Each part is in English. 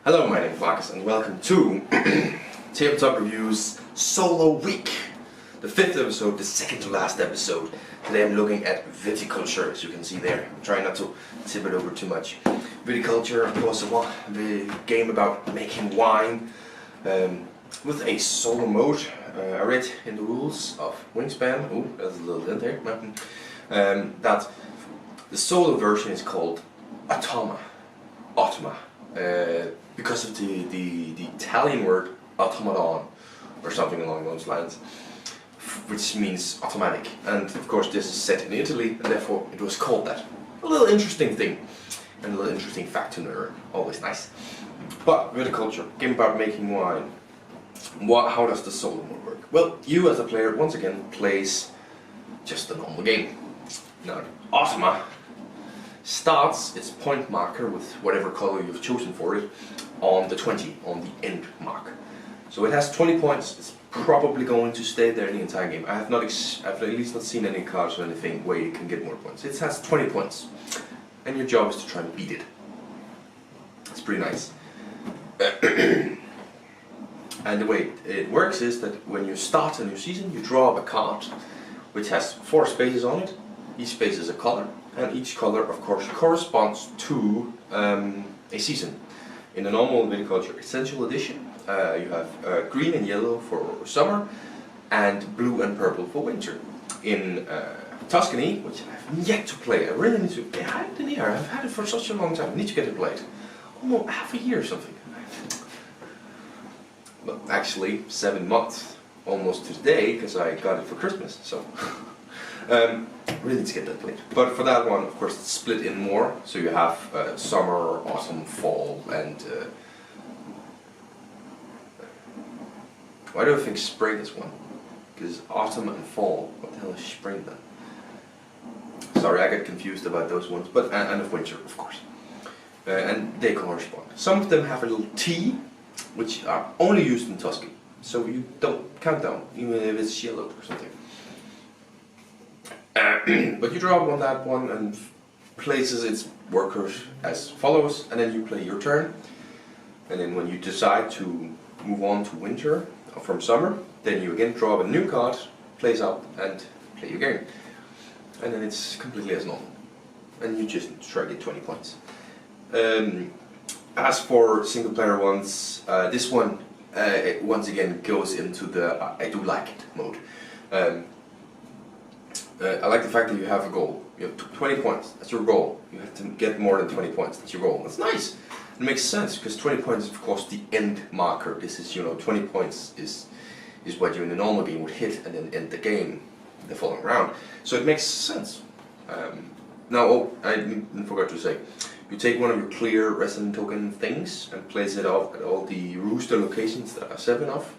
Hello, my name is Marcus and welcome to Tabletop Reviews Solo Week. The 5th episode, the second to last episode. Today I'm looking at Viticulture, as you can see there. I'm trying not to tip it over too much. Viticulture, of course, the game about making wine with a solo mode. I read in the rules of Wingspan, oh, there's a little hint there, that the solo version is called Automa. Because of the Italian word automaton, or something along those lines, which means automatic. And of course this is set in Italy, and therefore it was called that. A little interesting thing, and a little interesting fact to learn, always nice. But Viticulture, game about making wine. How does the solo mode work? Well, you as a player, once again, plays just the normal game. Now, Automa starts its point marker with whatever color you've chosen for it on the 20, on the end mark. So it has 20 points. It's probably going to stay there the entire game. I've at least not seen any cards or anything where you can get more points. It has 20 points, and your job is to try and beat it. It's pretty nice. And the way it works is that when you start a new season, you draw up a card which has 4 spaces on it. Each space is a color, and each color, of course, corresponds to a season. In the normal Viticulture Essential Edition, you have green and yellow for summer, and blue and purple for winter. In Tuscany, which I've yet to play, I really need to. I had it in here. I've had it for such a long time. I need to get it played. Almost half a year or something. Well, actually, 7 months, almost to the day, because I got it for Christmas. So. Really need to get that played. But for that one, of course, it's split in more. So you have summer, autumn, fall, and why do I think spring is one? Because autumn and fall. What the hell is spring then? Sorry, I get confused about those ones. But and of winter, of course. And they correspond. Some of them have a little T, which are only used in Tuscany. So you don't count down, even if it's yellow or something. But you draw on that one and places its workers as follows, and then you play your turn. And then when you decide to move on to winter from summer, then you again draw a new card, place out, and play your game. And then it's completely as normal. And you just try to get 20 points. As for single player ones, this one once again goes into the I do like it mode. I like the fact that you have a goal. You have 20 points. That's your goal. You have to get more than 20 points. That's your goal. That's nice. It makes sense because 20 points is of course the end marker. This is 20 points is what you in a normal game would hit and then end the game the following round. So it makes sense. Now, I forgot to say, you take one of your clear resin token things and place it off at all the rooster locations that are 7 off.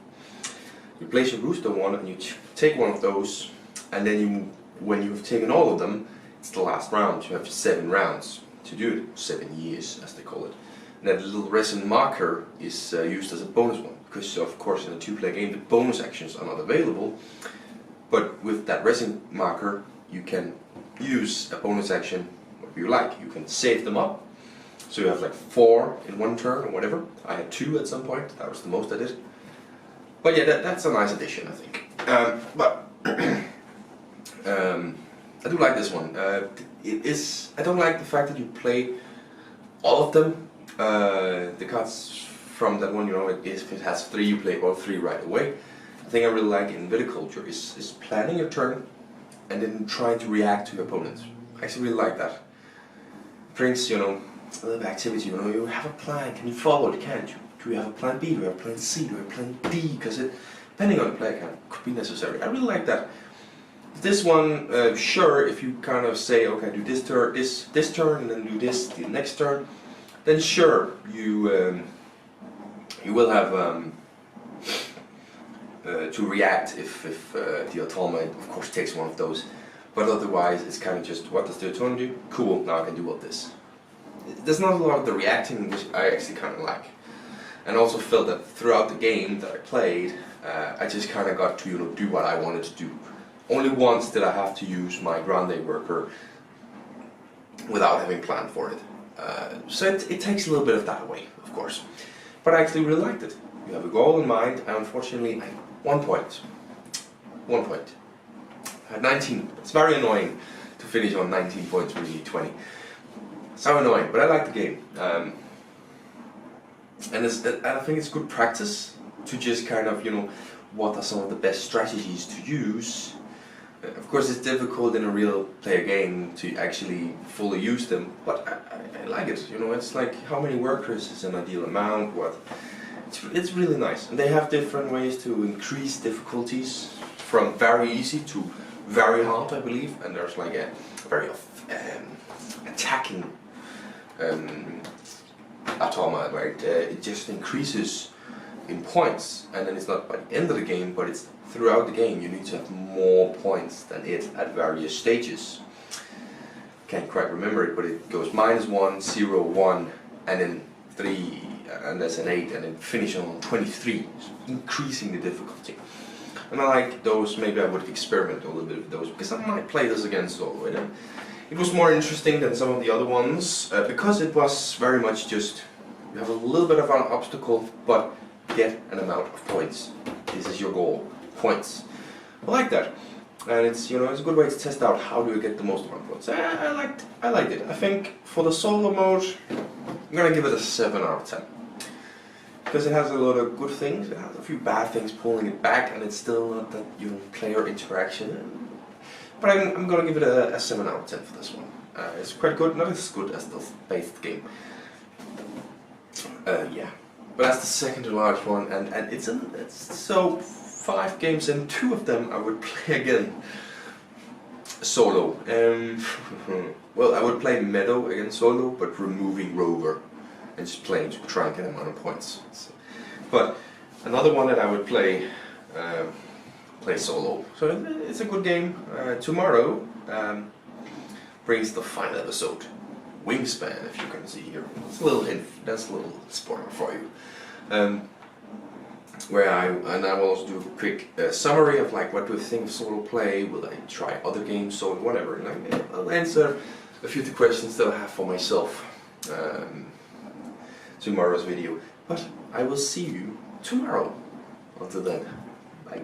You place your rooster one and you take one of those, and then when you've taken all of them, it's the last round. You have 7 rounds to do it, 7 years as they call it. And that little resin marker is used as a bonus one, because of course in a 2-player game the bonus actions are not available. But with that resin marker you can use a bonus action whatever you like. You can save them up, so you have like 4 in one turn or whatever. I had 2 at some point, that was the most I did. But yeah, that's a nice addition, I think. I do like this one. I don't like the fact that you play all of them. The cards from that one, if it has 3, you play all 3 right away. The thing I really like in Viticulture is planning your turn and then trying to react to your opponents. I actually really like that. It brings, a little bit of activity. You have a plan. Can you follow it? Can't you? Do you have a plan B? Do you have a plan C? Do you have a plan D? Because depending on the player, could be necessary. I really like that. This one, sure, if you kind of say, okay, do this turn, and then do this the next turn, then sure, you will have to react if the automa, of course, takes one of those. But otherwise, it's kind of just, what does the automa do? Cool, now I can do all this. There's not a lot of the reacting, which I actually kind of like. And also felt that throughout the game that I played, I just kind of got to do what I wanted to do. Only once did I have to use my grande worker without having planned for it. So it takes a little bit of that away, of course. but I actually really liked it. You have a goal in mind, and unfortunately, I had 1 point. 1 point. I had 19. It's very annoying to finish on 19 points when you need 20. So annoying, but I like the game. And I think it's good practice to just kind of, what are some of the best strategies to use. Of course, it's difficult in a real player game to actually fully use them, but I like it. It's like how many workers is an ideal amount. It's really nice, and they have different ways to increase difficulties from very easy to very hard, I believe. And there's like a very attacking automa, right? It just increases in points, and then it's not by the end of the game, but it's throughout the game. You need to have more points than it at various stages. Can't quite remember it, but it goes -1, 0, 1, and then 3, and that's an 8, and then finish on 23, increasing the difficulty. And I like those. Maybe I would experiment a little bit with those, because I might play this again solo. It was more interesting than some of the other ones, because it was very much just, you have a little bit of an obstacle, but get an amount of points. This is your goal, points. I like that, and it's it's a good way to test out how do you get the most amount of points. I liked it. I think for the solo mode, I'm gonna give it a 7 out of 10, because it has a lot of good things. It has a few bad things pulling it back, and it's still not that player interaction. But I'm gonna give it a 7 out of 10 for this one. It's quite good, not as good as the based game. Yeah, but that's the second to large one, and it's so 5 games, and 2 of them I would play again solo. Well, I would play Meadow again solo, but removing Rover and just playing to try and get amount of points. But another one that I would play solo. So it's a good game. Tomorrow brings the final episode, Wingspan, if you can see here. It's a little hint, that's a little spoiler for you. Where I will also do a quick summary of like what do I think of solo play, will I try other games, so whatever, and I'll answer a few of the questions that I have for myself tomorrow's video. But I will see you tomorrow. Until then, bye.